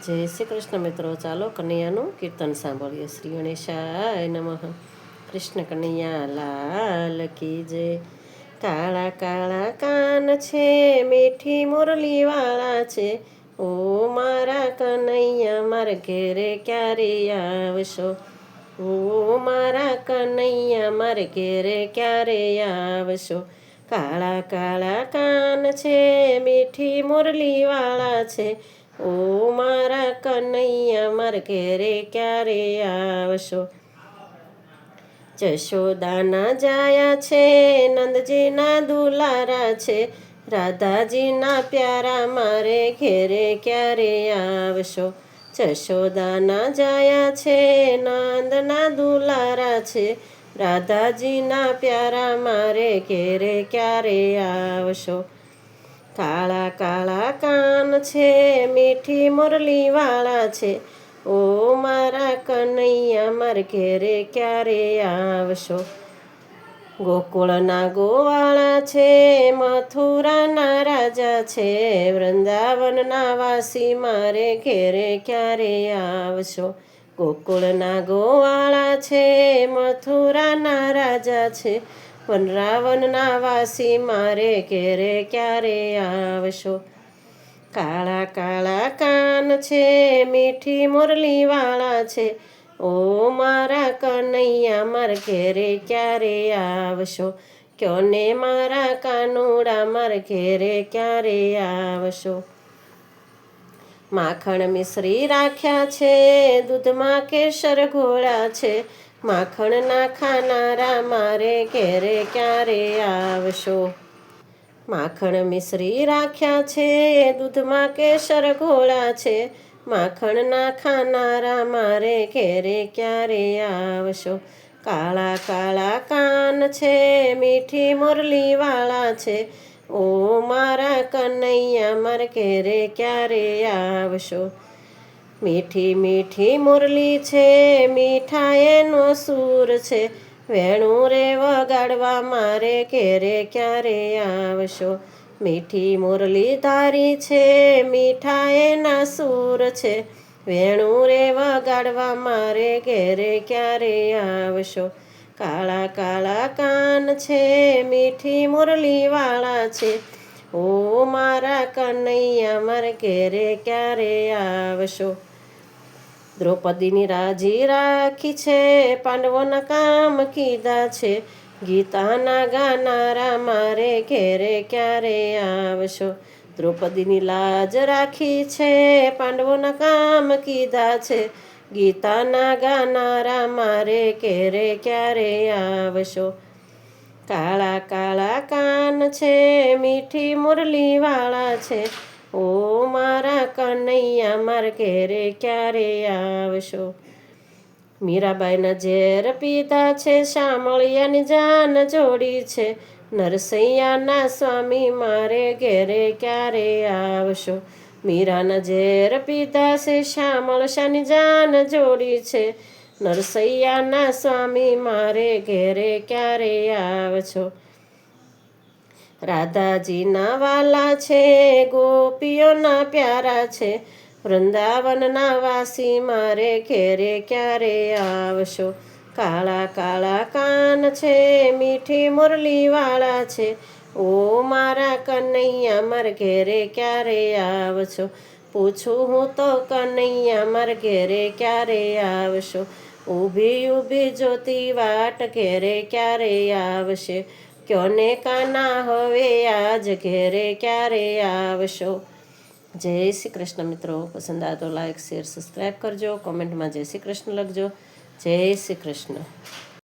જય શ્રી કૃષ્ણ મિત્રો, ચાલો કનૈયાનું કીર્તન સાંભળીએ. શ્રી ગણેશાય નમઃ. કૃષ્ણ કનૈયા લાલ કી જય. કાળા કાળા કાન છે, મીઠી મુરલી વાળા છે. ઓ મારા કનૈયા, મારા ઘેરે ક્યારે આવશો? ઓ મારા કનૈયા, મારે ઘેરે ક્યારે આવશો? કાળા કાળા કાન છે, મીઠી મુરલી વાળા છે. ઓ મારા કનૈયા, મારા ઘેરે ક્યારે આવશો? જશોદાના જાયા છે, નંદજીના દુલારા છે. રાધાજીના પ્યારા, મારે ઘેરે ક્યારે આવશો? જશોદાના જાયા છે, નંદના દુલારા છે. રાધાજીના પ્યારા, મારે ઘેરે ક્યારે આવશો? કાળા કાળા કાન છે, મીઠી મુરલી વાળા છે. ઓ મારા કનૈયા, મારે ઘેરે ક્યારે આવશો? ગોકુળના ગોવાળા છે, મથુરાના રાજા છે. વૃંદાવનના વાસી, મારે ઘેરે ક્યારે આવશો? ગોકુળના ગોવાળા છે, મથુરાના રાજા છે. વનરાવનના વાસી, મારે ઘેરે ક્યારે આવશો? કાળા કાળા કાન છે, મીઠી મુરલી વાળા છે. ઓ મારા કનૈયા, મારા ઘેરે ક્યારે આવશો? કયો ને મારા કાનુડા, મારા ઘેરે ક્યારે આવશો? માખણ મિશ્રી રાખ્યા છે, દૂધમાં કેસર ઘોળ્યા છે. માખણ ના ખાનારા, મારે ઘેરે ક્યારે આવશો? માખણ મિશ્રી રાખ્યા છે, દૂધમાં કેસર ઘોળ્યા છે. માખણ ના ખાનારા, મારે ઘેરે ક્યારે આવશો? કાળા કાળા કાન છે, મીઠી મુરલી વાળા છે. ઓ મારા કનૈયા, મારા ઘેરે ક્યારે આવશો? મીઠી મીઠી મુરલી છે, મીઠા એનો સૂર છે. વેણું રે વગાડવા, મારે ઘેરે ક્યારે આવશો? મીઠી મુરલી ધારી છે, મીઠા એના સૂર છે. વેણું રે વગાડવા, મારે ઘેરે ક્યારે આવશો? કાળા કાળા કાન છે, મીઠી મુરલી વાળા છે. ઓ મારા કનૈયા, મારે ઘેરે ક્યારે આવશો? દ્રૌપદીની રાજી રાખી છે, પાંડવોના કામ કીધા છે. ગીતાના ગાનારા, મારે ઘેરે ક્યારે આવશો? દ્રૌપદીની લાજ રાખી છે, પાંડવોના કામ કીધા છે. ગીતાના ગાનારા, મારે ઘેરે ક્યારે આવશો? કાળા કાળા કાન છે, મીઠી મુરલી વાળા છે. ઓ મારા કનૈયા, મારા ઘેરે ક્યારે આવશો? મીરાબાઈના ઝેર પીધા છે, શામળિયાની જાન જોડી છે. નરસૈયાના સ્વામી, મારે ઘેરે ક્યારે આવશો? મીરાના ઝેર પીધા છે, શામળશાની જાન જોડી છે. નરસૈયાના સ્વામી, મારે ઘેરે ક્યારે આવશો? રાધાજીના વાલા છે, ગોપીઓના પ્યારા છે. વૃંદાવનના વાસી, મારે ઘેરે ક્યારે આવશો? કાળા કાળા કાન છે, મીઠી મુરલી વાળા છે. ઓ મારા કનૈયા, મારા ઘેરે ક્યારે આવશો? પૂછું હું તો કનૈયા, મારા ઘેરે ક્યારે આવશો? ઊભી ઊભી જોતી વાટ, ઘેરે ક્યારે આવશે? કયો ને કાના, હવે આજ ઘેરે ક્યારે આવશો? જય શ્રી કૃષ્ણ મિત્રો. પસંદ આવે તો લાઈક શેર સબસ્ક્રાઈબ કરજો. કોમેન્ટમાં જય શ્રી કૃષ્ણ લખજો. જય શ્રી કૃષ્ણ.